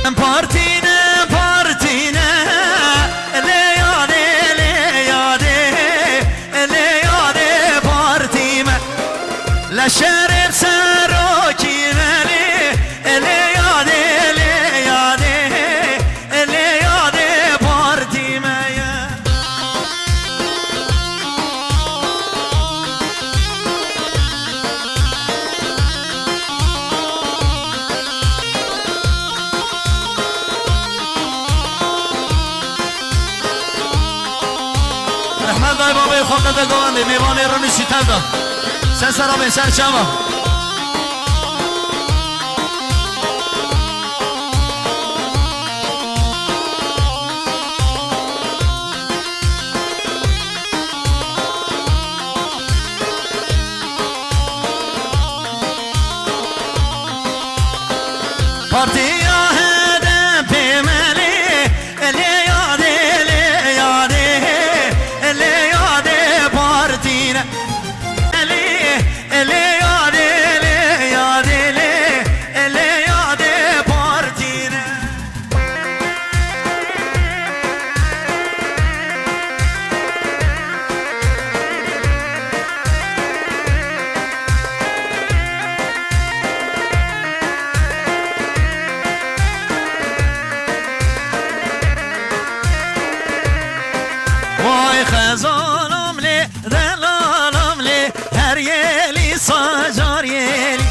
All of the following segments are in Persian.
پارتینه پارتینه لیاده لیاده لیاده پارتیمه لشرب سراکینه لیاده لیاده لیاده پارتیمه رحمت دای بابای خودت گوانده میوانه رو نشیتر دا سه سرامه سر چما پارتیا هدم پیملی لیاده لیاده لیاده پارتینه لیاده لیاده لیاده پارتینه وای خزانم لی دلالم لی هر یلی ساجار یلی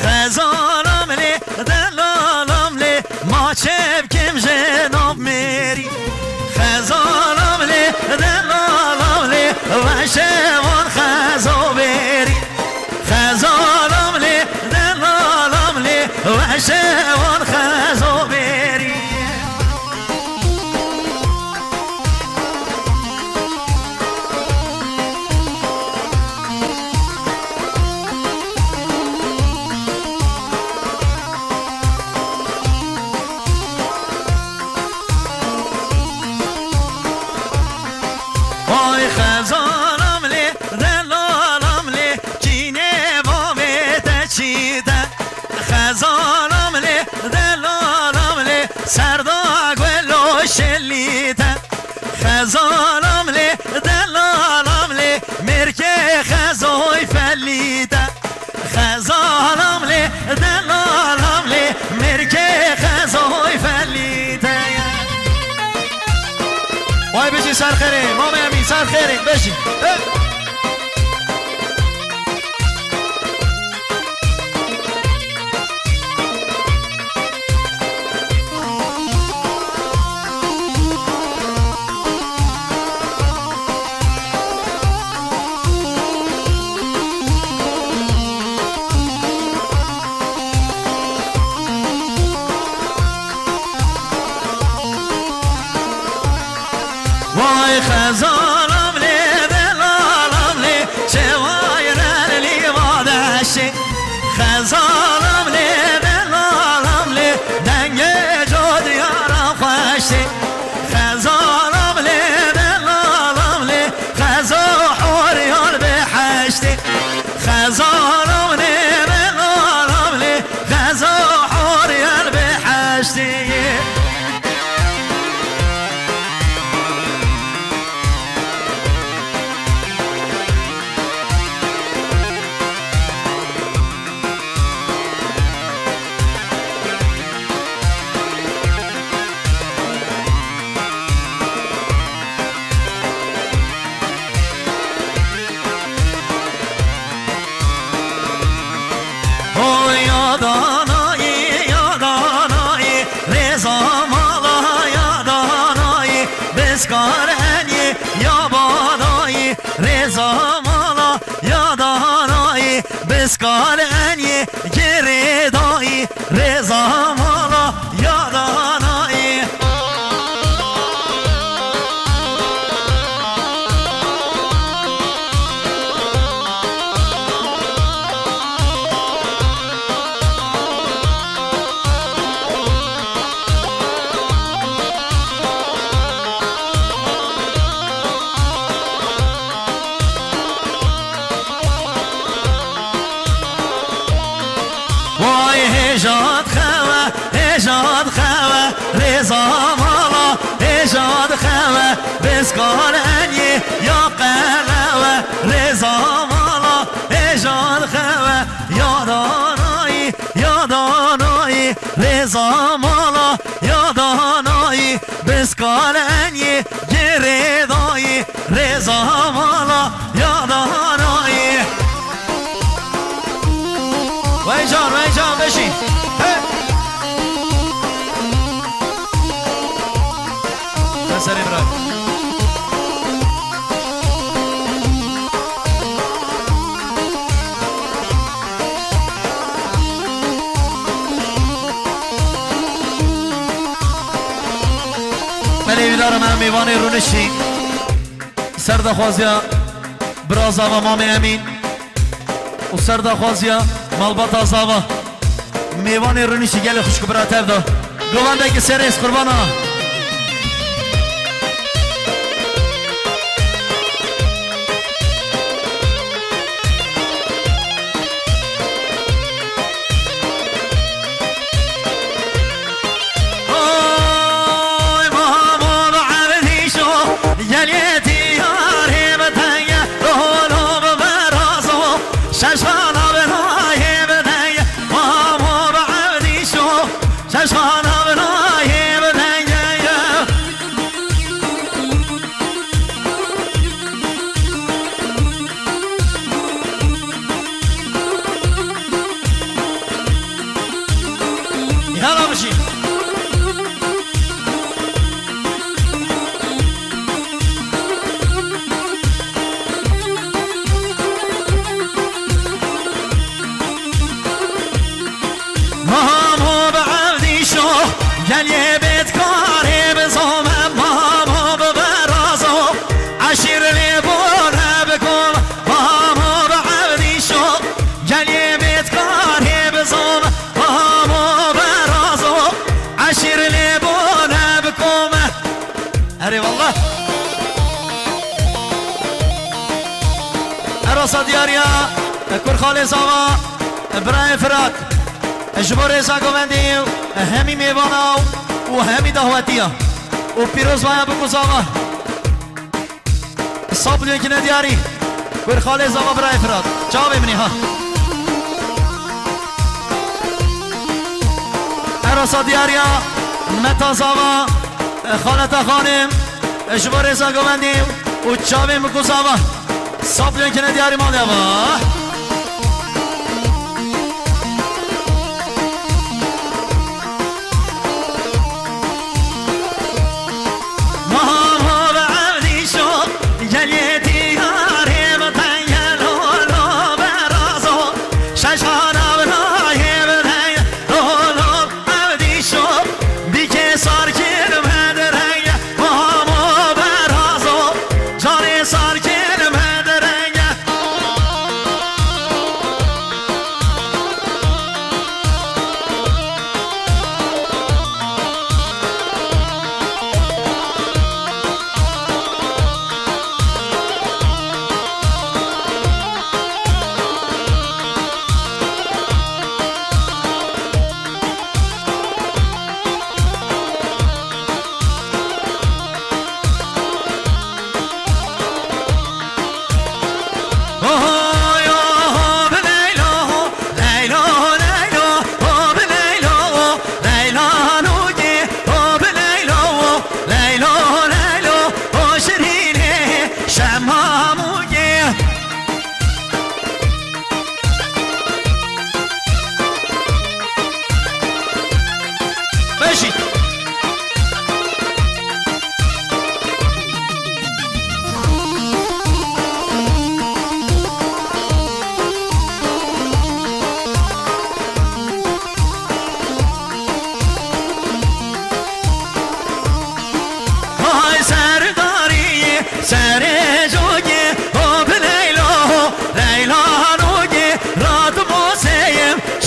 خزانم لی دلالم لی ما چبکم جناب میری خزانم لی دلالم لی و شوان خزا بری خزانم لی دلالم لی و شوان خزا بری وای خزانم لی دلالم لی کینه بابت چیده خزانم لی دلالم لی سردا گلو شلیده خزانم لی دلالم لی مرکه خزای فلیده خزانم لی دلالم لی مرکه خزای فلیده وای بشین سر خیره مامی امین سر خیره بشین وای خزانم لی دلالم لی چه وای لی وادشی خزانم لی دلالم لی دنگ جود یارم خوشی خزانم لی دلالم لی خزا حوریان بحشتی خزانم لی دلالم لی خزا حوریان بحشتی یادانایی یادانایی رضا مالا یادانایی بسکارنی یابانایی رضا مالا یادانایی بسکارنی گردایی رضا مالا یادانایی وای هجات خواه اجاد خواه رضا مالا اجاد خواه بسکارنی یا قلوه رضا مالا اجاد خواه یادانایی رضا مالا یادانایی بسکارنی گردایی رضا مالا یادانایی وای جان بشین سر ابراهیم ملیویدارم هم میوان رونشی سردخوازیا برازا و مام امین و سردخوازیا مالبات آزاوا میوان رونشی گل خوشک براتر دا گوانده که سریس قربانا دیاریا کور خالص آوا برای فرات جبور زاگوندی همی میوانا و همی دعوتیا و پیروز باید بکوز آوا صابلیون که ندیاری کور خالص آوا برای فرات جا ببینی ها اراسا دیاریا متاز آوا خالتا خانم جبور زاگوندی و چاوی بکوز آوا صابلیون که ندیاری مال آوا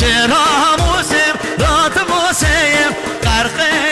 شراموسم رات موسیم غرق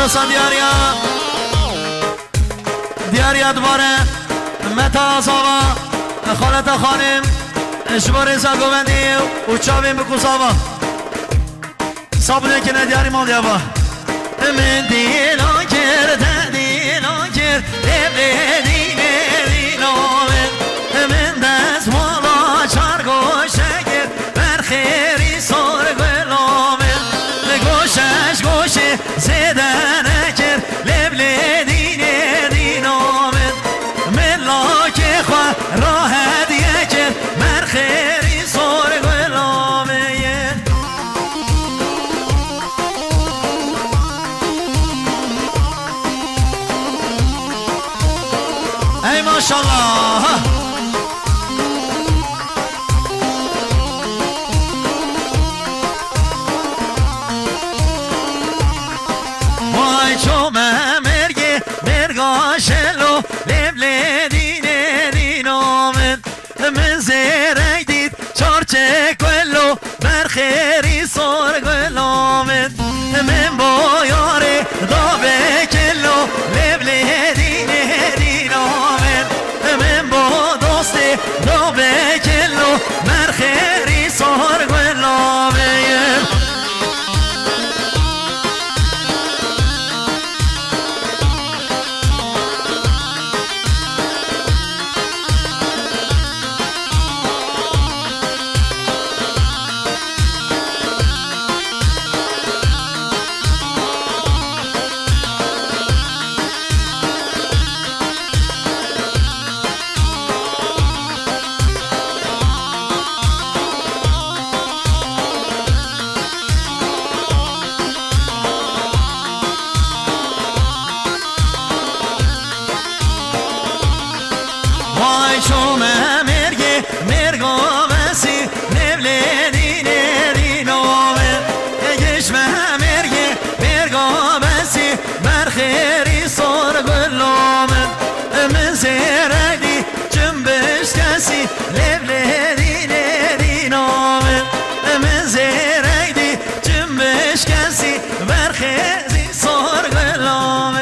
راسا دیاریا دوباره متا آزاوا خالت خانم جبار زاگوندی و چاوین بکوزاوا صابونه که ندیاری مال یابا من دیلان کرد دیلان کرد من دست مالا چارگوشه کرد بر خیری سار گلامن گوشش گوشه زدن کرد لبل دینامن من لاکه خواه راحت یکر بر خیری سار گلامن ای ماشاءالله وای چومه مرگه مرگاشلو لبله دینامن من زیره دید چارچه کلو بر خیری سار گلامن من با یاره دابه کلو لبله دینامن من با دوست دابه کلو بر خیری سار گلامن وای چومه مرگه مرگا بسی نبله دینامن گشمه مرگه مرگا بسی بر خیری سار گلامن من زیردی جنبش کسی لبله دینامن من زیردی جنبش کسی بر خیری سار گلامن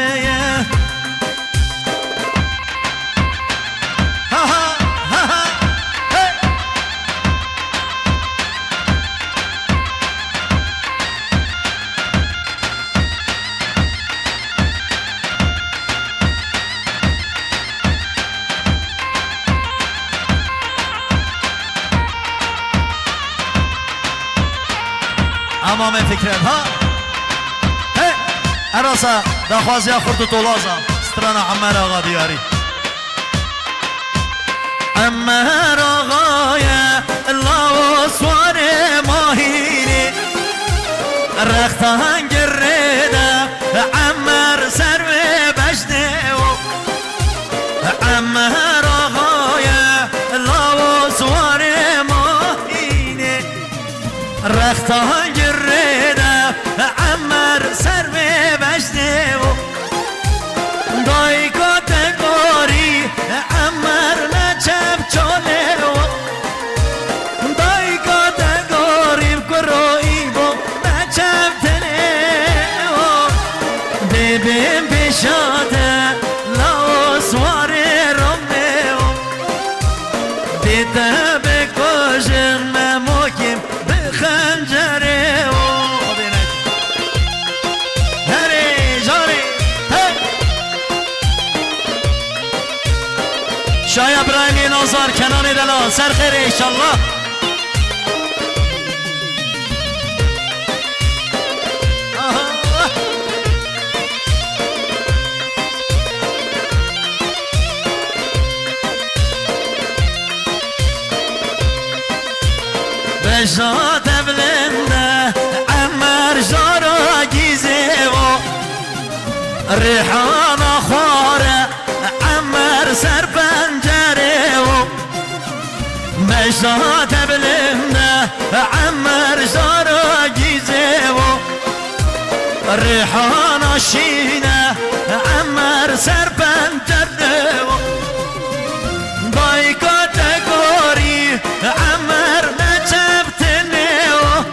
امام فکرت ها هی اراسا دخوازی خورد و طولازا سترانا عمار آقا دیاری عمار آقای الله و سوار ماهینی رختان گرده عمار سر و بجده عمار آقای الله و سوار ماهینی رختان گرده عمر سر به بجده و دای کاتگوری عمر نچب چاله و دای کاتگوری کروی با نچب تنه و ببین پیشاده لاو سوار رمه و دیده بکشم مموکیم خنجره و هری جاری شای ابراهیمی نازار کنان دلان سر خیر انشالله بجات بلنده عمر جارا گیزه و ریحان خواره عمر سر پنجره و بجات بلنده عمر جارا گیزه و ریحان شینه عمر سر پنجره و دای کاتگوری عمر نچبتنه و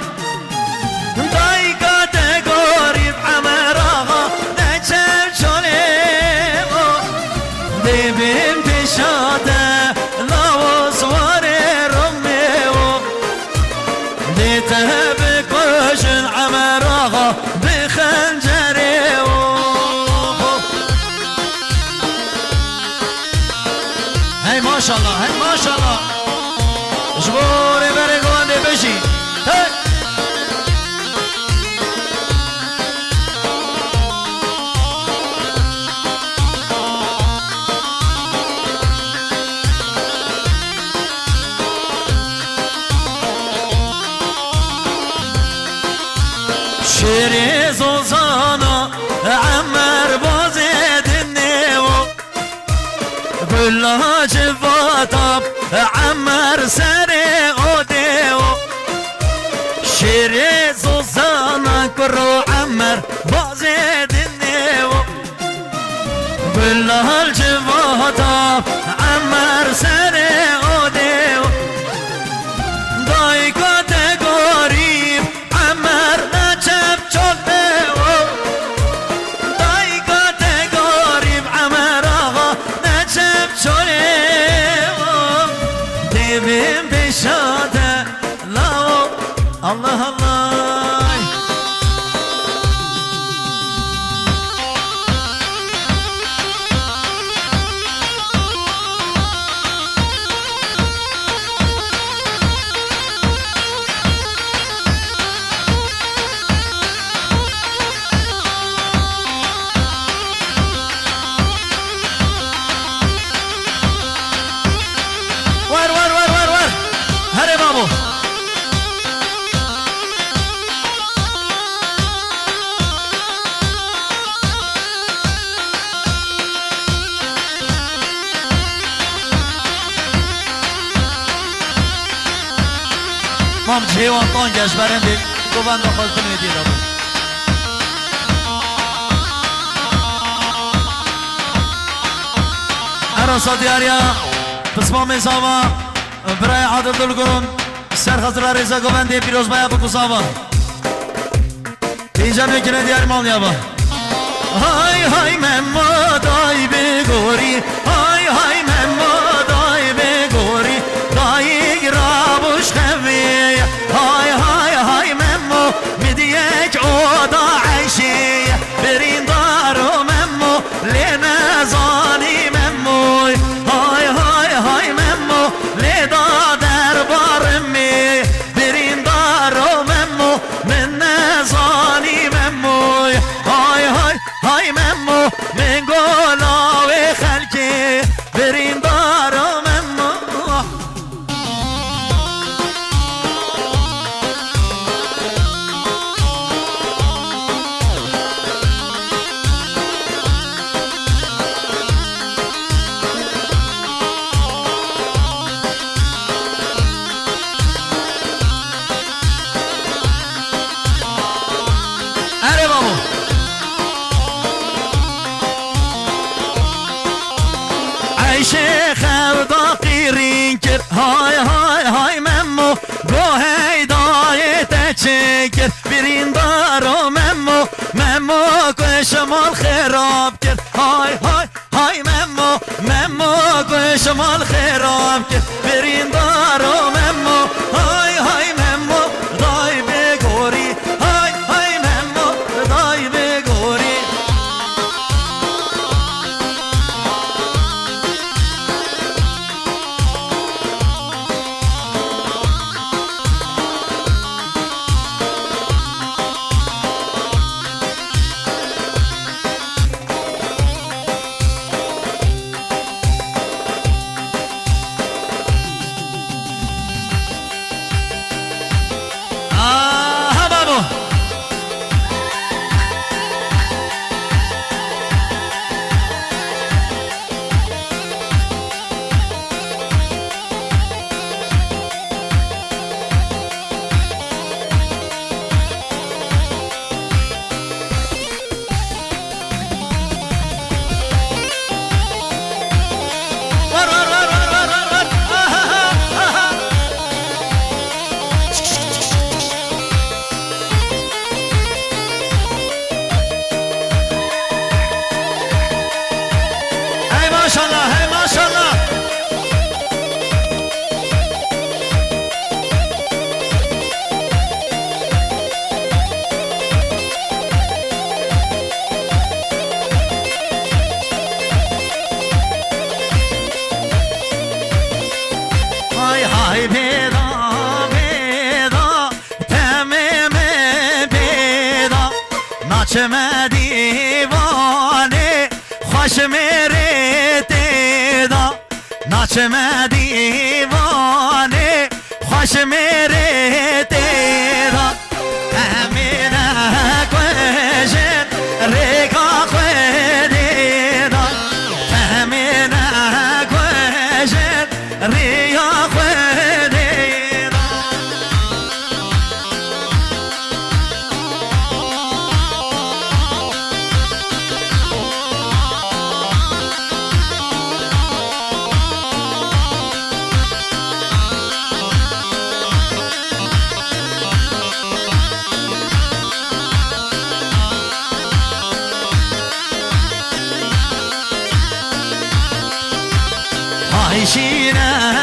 دای کاتگوری عمر آقا شيري زوزانا عمر بازد النيو كلها جفاطب عمر سري اوديو شيري زوزانا كرو عمر بازد النيو كلها الجفاطب عمر سري اوديو داي كاتيجوري عمر نجب جلديو داي كاتيجوري عمر آغا نجب جلديو ديبين بشاده لاو الله الله ور هري بابو مام جيوان طونجاش برندي قوان دخلتن ويدي دابو عروسا دياريا بسما ميزاوا برای عادل دلگرون سرخطر رزا گوندی پیروز بایا بکوساوا اینجا میکنه دیار مالیا با های های ممادای بگوری های های ممادای بگوری دایی گرابوش خوی های های های ممو میدیک اودا عیشی برین دارو ممو لنزانی مموی های های های ممو لدا دربار می برین دارو ممو من نزانی مموی های های های ممو من گلاوی خلکی برین دارو ممو اره بابو عيشي خردا قيرين كر هاي هاي هاي ممو گوهی دای تچکر برین دارو ممو ممو که شمال خراب کرد های های های ممو ممو که شمال خراب کرد برین دارو ممو های های ممو دای بگوری های های ممو دای بگوری بابو ما شاء الله هاي ما شاء الله هاي هاي بيضا بيضا تمام بيضا ناچم دیوانه خوش میره تیدا ناچم دیوانه خوش میره تیدا امینه بینه